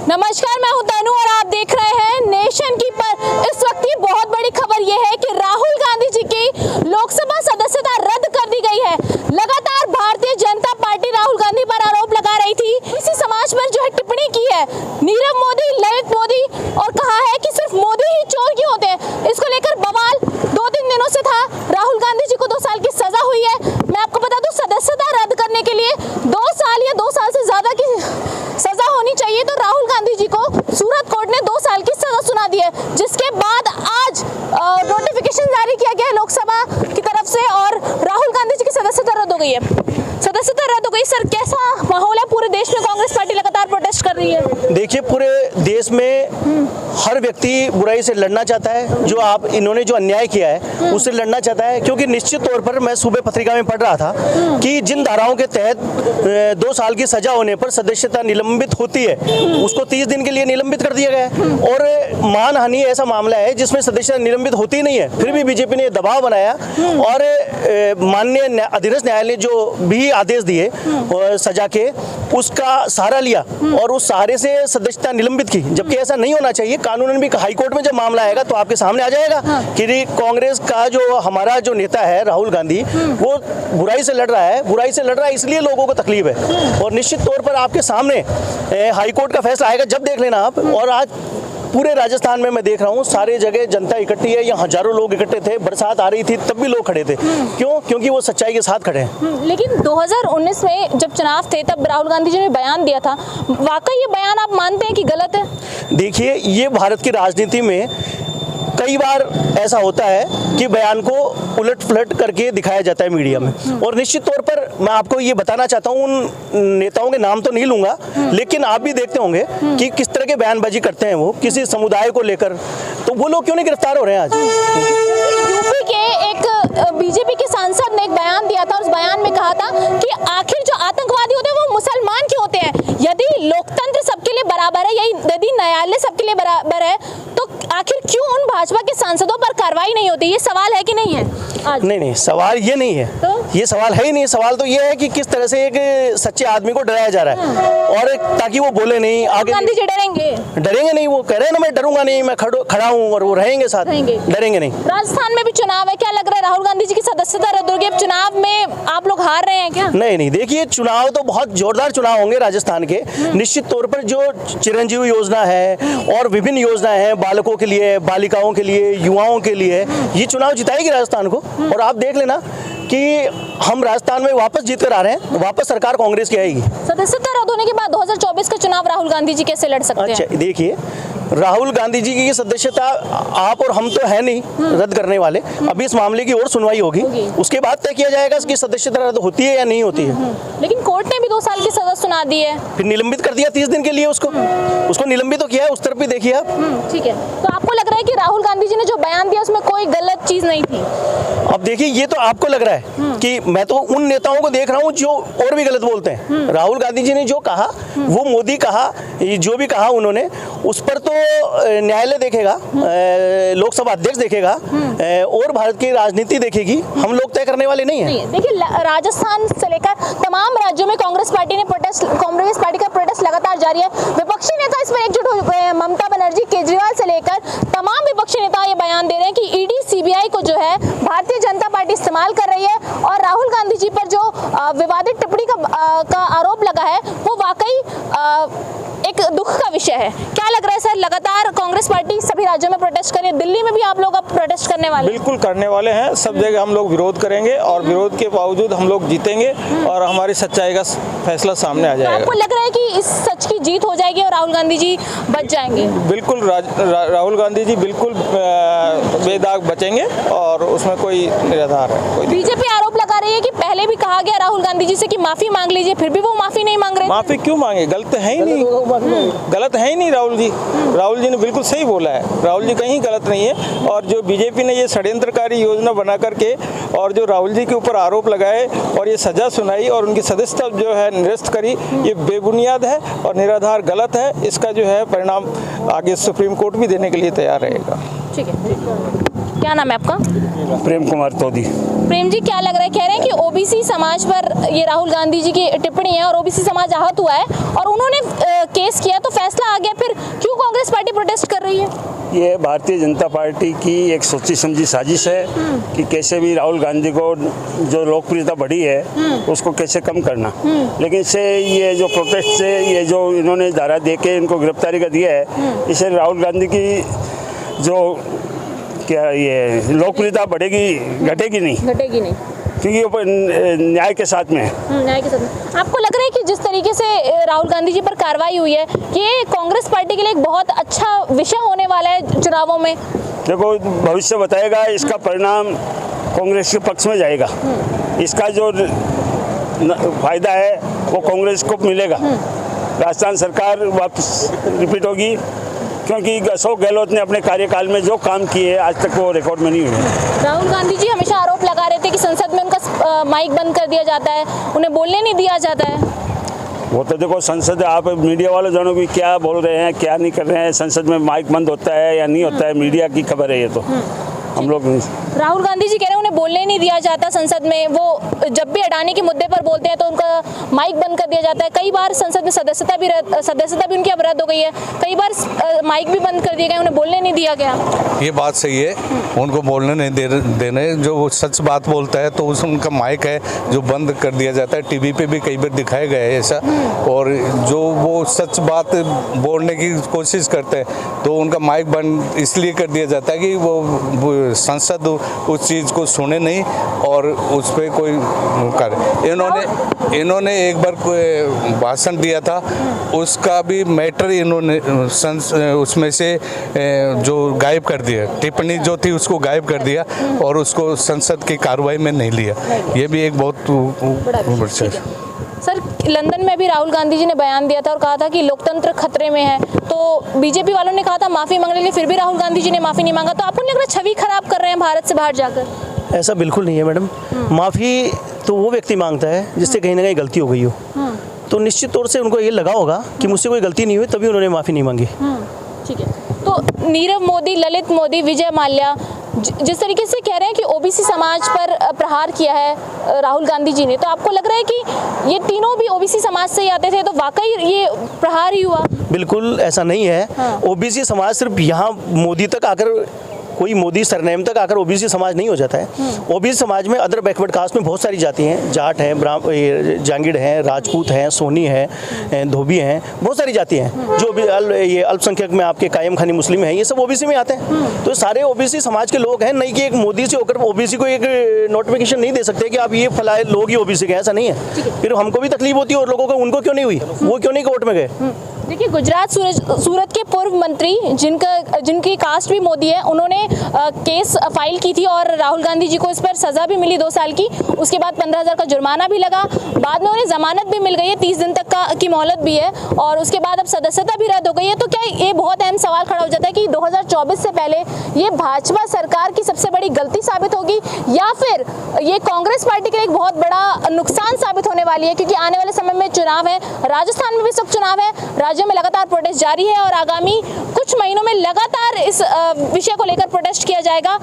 नमस्कार, मैं हूं तनु और आप देख रहे हैं नेशन की। पर इस वक्त की बहुत बड़ी खबर यह है कि राहुल गांधी जी की लोकसभा सदस्यता रद्द कर दी गई है। लगातार भारतीय जनता पार्टी राहुल गांधी पर आरोप लगा रही थी, इसी समाज पर जो है टिप्पणी की है नीरव मोदी, ललित मोदी, और कहा है कि सिर्फ मोदी ही चोर क्यों होते हैं। इसको लेकर बवाल 2-3 दिनों से था। राहुल गांधी जी को 2 साल की सजा हुई है। मैं आपको बता दूं, सदस्यता रद्द करने के लिए 2 साल या 2 साल से ज्यादा की सजा होनी चाहिए। तो राहुल गांधी जी को सूरत कोर्ट ने 2 साल की सजा सुना दी है, जिसके बाद आज नोटिफिकेशन जारी किया गया है लोकसभा की तरफ से और राहुल गांधी जी की सदस्यता रद्द हो गई है। सदस्यता रद्द हो गई। सर, कैसा माहौल है पूरे देश में? कांग्रेस पार्टी लगातार प्रोटेस्ट कर रही है। देखिए, पूरे देश में हर व्यक्ति बुराई से लड़ना चाहता है। जो इन्होंने जो अन्याय किया है उससे लड़ना चाहता है, क्योंकि निश्चित तौर पर मैं सुबह पत्रिका में पढ़ रहा था कि जिन धाराओं के तहत 2 साल की सजा होने पर सदस्यता निलंबित होती है, उसको 30 दिन के लिए निलंबित कर दिया गया है। और मानहानि ऐसा मामला है जिसमें सदस्यता निलंबित होती ही नहीं है, फिर भी बीजेपी ने दबाव बनाया और माननीय अधीनस्थ न्यायालय ने जो भी आदेश दिए सजा के, उसका सहारा लिया और उस सहारे से सदस्यता निलंबित की, जबकि ऐसा नहीं होना चाहिए। कानूनन भी हाईकोर्ट में जब मामला आएगा तो आपके सामने आ जाएगा कि कांग्रेस का जो हमारा जो नेता है राहुल गांधी, वो बुराई से लड़ रहा है, इसलिए लोगों को तकलीफ है। और निश्चित तौर पर आपके सामने हाईकोर्ट का फैसला आएगा, जब देख लेना आप। और आज पूरे राजस्थान में मैं देख रहा हूँ, सारे जगह जनता इकट्ठी है। यहाँ हजारों लोग इकट्ठे थे, बरसात आ रही थी तब भी लोग खड़े थे। क्यों? क्योंकि वो सच्चाई के साथ खड़े हैं। लेकिन 2019 में जब चुनाव थे तब राहुल गांधी जी ने बयान दिया था। वाकई ये बयान आप मानते हैं कि गलत है? देखिए, ये भारत की राजनीति में कई बार ऐसा होता है कि बयान को उलट पलट करके दिखाया जाता है मीडिया में। और निश्चित तौर पर मैं आपको ये बताना चाहता हूँ, उन नेताओं के नाम तो नहीं लूंगा, लेकिन आप भी देखते होंगे कि किस तरह के बयानबाजी करते हैं वो किसी समुदाय को लेकर। तो वो लोग क्यों नहीं गिरफ्तार हो रहे हैं आज? यूपी के एक बीजेपी के सांसद ने एक बयान दिया था। उस बयान में कहा था कि आखिर जो आतंकवादी होते हैं वो मुसलमान क्यों होते हैं? यदि लोकतंत्र सबके लिए बराबर है, यदि न्यायालय सबके लिए बराबर है, तो आखिर क्यों उन भाजपा के सांसदों पर कार्रवाई नहीं होती? ये सवाल है कि नहीं है आज? नहीं, सवाल ये नहीं है। तो? ये सवाल है ही नहीं। सवाल तो ये है कि किस तरह से एक सच्चे आदमी को डराया जा रहा है और ताकि वो बोले नहीं आगे। गांधी जी डरेंगे नहीं, वो कह रहे हैं ना, मैं डरूंगा नहीं, मैं खड़ा हूँ, और वो रहेंगे साथ, डरेंगे नहीं। राजस्थान में भी चुनाव है, क्या लग रहा है राहुल गांधी जी की सदस्यता रद्द होगी? अब चुनाव में आप लोग हार रहे हैं क्या? नहीं, देखिए, चुनाव तो बहुत जोरदार चुनाव होंगे राजस्थान के। निश्चित तौर पर जो चिरंजीवी योजना है और विभिन्न योजनाएं हैं बालकों के लिए, बालिकाओं के लिए, युवाओं के लिए, ये चुनाव जिताएगी राजस्थान को। और आप देख लेना कि हम राजस्थान में वापस जीत कर आ रहे हैं, वापस सरकार कांग्रेस की आएगी। सदस्यता रद्द होने के बाद 2024 का चुनाव राहुल गांधी जी कैसे लड़ सकते हैं? अच्छा, देखिए, राहुल गांधी जी की सदस्यता आप और हम तो है नहीं रद्द करने वाले। अभी इस मामले की और सुनवाई होगी, उसके बाद तय किया जाएगा कि सदस्यता रद्द होती है या नहीं होती है। लेकिन कोर्ट ने भी 2 साल की सजा सुना दी है, फिर निलंबित कर दिया 30 दिन के लिए उसको निलंबित तो किया है। उस तरफ भी देखिए आप। ठीक है, तो आपको लग रहा है कि राहुल गांधी जी ने जो बयान दिया उसमें कोई गलत चीज नहीं थी? अब देखिए, ये तो आपको लग रहा है कि मैं तो उन नेताओं को देख रहा हूँ जो और भी गलत बोलते हैं। राहुल गांधी जी ने जो कहा, वो मोदी कहा, जो भी कहा उन्होंने, उस पर तो न्यायालय देखेगा, लोकसभा अध्यक्ष देखेगा और भारत की राजनीति देखेगी। हम लोग तय करने वाले नहीं हैं। देखिए, राजस्थान से लेकर तमाम राज्यों में कांग्रेस पार्टी का प्रोटेस्ट लगातार जारी है। विपक्षी नेता इस पर एकजुट हो गए हैं। ममता बनर्जी, केजरीवाल से लेकर तमाम विपक्षी नेता ये बयान दे रहे हैं कि ईडी, सीबीआई को जो है भारतीय जनता पार्टी इस्तेमाल कर रही है और राहुल गांधी जी पर जो विवादित टिप्पणी का आरोप लगा है वो वाकई एक दुख का विषय है। क्या लग रहा है सर, लगातार कांग्रेस पार्टी सभी राज्यों में प्रोटेस्ट कर रही है, दिल्ली में भी आप लोग अब प्रोटेस्ट करने वाले? बिल्कुल करने वाले हैं, सब जगह हम लोग विरोध करेंगे और विरोध के बावजूद हम लोग जीतेंगे और हमारी सच्चाई का फैसला सामने आ जाएगा। आपको लग रहा है कि इस सच की जीत हो जाएगी और राहुल गांधी जी बच जाएंगे? बिल्कुल, राहुल गांधी जी बिल्कुल बेदाग बचेंगे और उसमें कोई निराधार है। बीजेपी आरोप लगा रही है कि पहले भी कहा गया राहुल गांधी जी से कि माफी मांग लीजिए, फिर भी वो माफी नहीं मांग रहे। माफी क्यों मांगे? गलत है ही नहीं, गलत है ही नहीं राहुल जी ने बिल्कुल सही बोला है। राहुल जी कहीं गलत नहीं है। और जो बीजेपी ने ये षड्यंत्रकारी योजना बना करके और जो राहुल जी के ऊपर आरोप लगाए और ये सजा सुनाई और उनकी सदस्यता जो है निरस्त करी, ये बेबुनियाद है और निराधार गलत है। इसका जो है परिणाम आगे सुप्रीम कोर्ट भी देने के लिए तैयार रहेगा। ठीक है। क्या नाम है आपका? प्रेम कुमार तोदी। प्रेम जी, क्या लग रहा है? कह रहे हैं कि ओबीसी समाज पर ये राहुल गांधी जी की टिप्पणी है और ओबीसी समाज आहत हुआ है और उन्होंने केस किया तो फैसला आ गया, फिर क्यों कांग्रेस पार्टी प्रोटेस्ट कर रही है? ये भारतीय जनता पार्टी की एक सोची समझी साजिश है कि कैसे भी राहुल गांधी को जो लोकप्रियता बढ़ी है उसको कैसे कम करना। लेकिन इससे ये जो प्रोटेस्ट से ये जो इन्होंने धारा दे के इनको गिरफ्तारी का दिया है, इससे राहुल गांधी की जो क्या ये लोकप्रियता बढ़ेगी, घटेगी नहीं, घटेगी नहीं, क्योंकि वो न्याय के साथ में है। न्याय के साथ में। आपको लग रहा है कि जिस तरीके से राहुल गांधी जी पर कार्रवाई हुई है, ये कांग्रेस पार्टी के लिए एक बहुत अच्छा विषय होने वाला है चुनावों में? देखो, भविष्य बताएगा, इसका परिणाम कांग्रेस के पक्ष में जाएगा। इसका जो फायदा है वो कांग्रेस को मिलेगा। राजस्थान सरकार वापस रिपीट होगी, क्योंकि अशोक गहलोत ने अपने कार्यकाल में जो काम किए आज तक वो रिकॉर्ड में नहीं हुए। राहुल गांधी जी हमेशा आरोप लगा रहे थे कि संसद में उनका माइक बंद कर दिया जाता है, उन्हें बोलने नहीं दिया जाता है। वो तो देखो, संसद, आप मीडिया वाले जानों की क्या बोल रहे हैं, क्या नहीं कर रहे हैं, संसद में माइक बंद होता है या नहीं होता है, मीडिया की खबर है ये तो। हम लोग राहुल गांधी जी कह रहे हैं उन्हें बोलने नहीं दिया जाता संसद में, वो जब भी अडानी के मुद्दे पर बोलते हैं तो उनका माइक बंद कर दिया जाता है। कई बार संसद में सदस्यता भी उनकी अब रद्द हो गई है, कई बार माइक भी बंद कर दिए गए, उन्हें बोलने नहीं दिया गया। ये बात सही है, उनको बोलने नहीं देने, जो वो सच बात बोलता है तो उस उनका माइक है जो बंद कर दिया जाता है। टीवी पे भी कई बार दिखाया गया है ऐसा, और जो वो सच बात बोलने की कोशिश करते हैं तो उनका माइक बंद इसलिए कर दिया जाता है कि वो संसद उस चीज़ को सुने नहीं और उस पर कोई करे। इन्होंने एक बार भाषण दिया था, उसका भी मैटर इन्होंने उसमें से जो गायब कर दिया, टिप्पणी जो थी उसको गायब कर दिया और उसको संसद की कार्रवाई में नहीं लिया। ये भी एक बहुत सर, लंदन में भी राहुल गांधी जी ने बयान दिया था और कहा था कि लोकतंत्र खतरे में है, तो बीजेपी वालों ने कहा था माफ़ी मांगने के लिए, फिर भी राहुल गांधी जी ने माफ़ी नहीं मांगा, तो आपको नहीं लग रहा छवि खराब कर रहे हैं भारत से बाहर जाकर? ऐसा बिल्कुल नहीं है मैडम। माफ़ी तो वो व्यक्ति मांगता है जिससे कहीं ना कहीं गलती हो गई हो, तो निश्चित तौर से उनको ये लगा होगा कि मुझसे कोई गलती नहीं हुई, तभी उन्होंने माफ़ी नहीं मांगी। ठीक है, तो नीरव मोदी, ललित मोदी, विजय माल्या जिस तरीके से कह रहे हैं कि ओबीसी समाज पर प्रहार किया है राहुल गांधी जी ने, तो आपको लग रहा है कि ये तीनों भी ओबीसी समाज से ही आते थे, तो वाकई ये प्रहार ही हुआ? बिल्कुल ऐसा नहीं है। ओबीसी समाज सिर्फ यहाँ मोदी तक आकर, कोई मोदी सरनेम तक आकर ओबीसी समाज नहीं हो जाता है। ओबीसी समाज में अदर बैकवर्ड कास्ट में बहुत सारी जाति हैं, जाट हैं, जांगीड़ हैं, राजपूत हैं, सोनी हैं, धोबी हैं, बहुत सारी जाति हैं। जो भी ये अल्पसंख्यक में आपके कायम खानी मुस्लिम हैं, ये सब ओबीसी में आते हैं। तो सारे ओबीसी समाज के लोग हैं, नहीं कि एक मोदी से होकर ओबीसी को एक नोटिफिकेशन नहीं दे सकते कि आप ये फलाए लोग ही ओबीसी के, ऐसा नहीं है। फिर हमको भी तकलीफ होती है और लोगों को, उनको क्यों नहीं हुई, वो क्यों नहीं कोर्ट में गए? देखिए, गुजरात सूरत के पूर्व मंत्री जिनकी कास्ट भी मोदी है, उन्होंने केस फाइल की थी और राहुल गांधी जी को इस पर सज़ा भी मिली 2 साल की, उसके बाद 15,000 का जुर्माना भी लगा, बाद में उन्हें जमानत भी मिल गई है, 30 दिन तक की मोहलत भी है, और उसके बाद अब सदस्यता भी रद्द हो गई है। तो क्या ये बहुत अहम सवाल खड़ा हो जाता है कि 2024 से पहले ये भाजपा सरकार की सबसे बड़ी गलती साबित होगी, या फिर ये कांग्रेस पार्टी के लिए एक बहुत बड़ा नुकसान साबित होने वाली है? क्योंकि आने वाले समय में चुनाव है, राजस्थान में भी इस वक्त चुनाव है, राज्यों में लगातार प्रोटेस्ट जारी है और आगामी कुछ महीनों में लगातार इस विषय को लेकर प्रोटेस्ट किया जाएगा।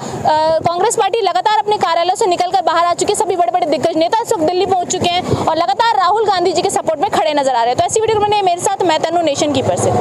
कांग्रेस पार्टी लगातार अपने कार्यालयों से निकलकर बाहर आ चुकी है, सभी बड़े बड़े दिग्गज नेता इस वक्त दिल्ली पहुंच चुके हैं और लगातार राहुल गांधी जी के सपोर्ट में खड़े नजर आ रहे हैं। तो ऐसी वीडियो बने मेरे साथ, मैं तनु, नेशन कीपर से।